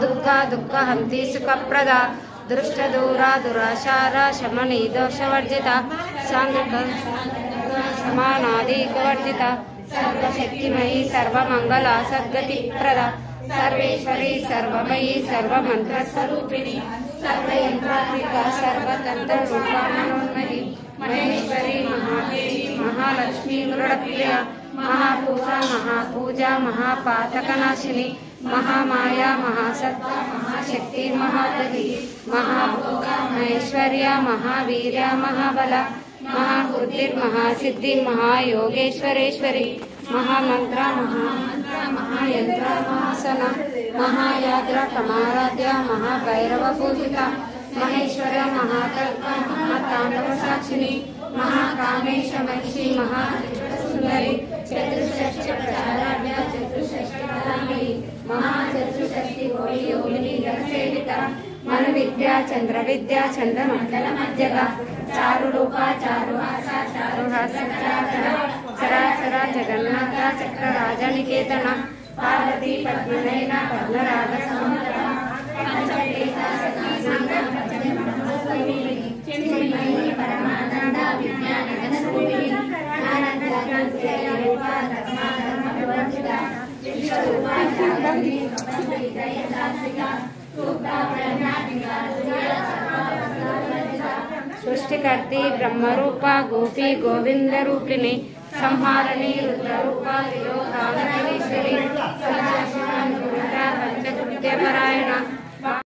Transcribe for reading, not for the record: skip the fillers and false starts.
दुःखा दुःखहन्ती सुखप्रदा दुष्टदूरा दुराशारा शमनी दोषवर्जिता समानादिकवर्जिता सर्वशक्तिमयी सर्वमंगला सद्गतिप्रदा सर्वेश्वरी सर्वमयी सर्वमंत्रस्वरूपिणी सर्वयंत्रात्मिका सर्वतंत्ररूपा मनोन्मयी महेश्वरी महादेवी महालक्ष्मी गरुडप्रिया महापूजा महापातकनाशिनी महामाया महासत्ता महाशक्ति महाबली महाभोगा महेश्वर्या महावीर्या महाबला महाबुद्धिर्महासिद्धि महायोगेश्वरेश्वरी महामंत्र महायंत्र महासन महायाग्र कमाराध्या महाभैरव पूजिता महेश्वर महाकल्प महातांडव साक्षिणी महाकामेश महिषी महासुंदरी चतुष्षष्टि प्रचाराढ्या चतुष्षष्टि कलामयी महाचतुष्षष्टि कोटि योगिनी जनसेविता मनु विद्या चंद्र विद्या चंद्रमंडल मध्यगा चारुरूपा चारुहासा चारुहास चराचर जगन्नाथ चक्रराज निकेतन पार्वती पद्मनयना पद्मराग समुद्रा चिन्मयी परमानंद विज्ञान स्वरूपिणी रूपा धर्मा धर्म विवर्जिता विश्वरूपा जागृति दय सात्विका सृष्टिकर्ती ब्रह्मरूपा गोपी गोविंद रूपिणी संहारिणी रुद्ररूपा विलोकामणीश्वरी पंचकृत्यपरायण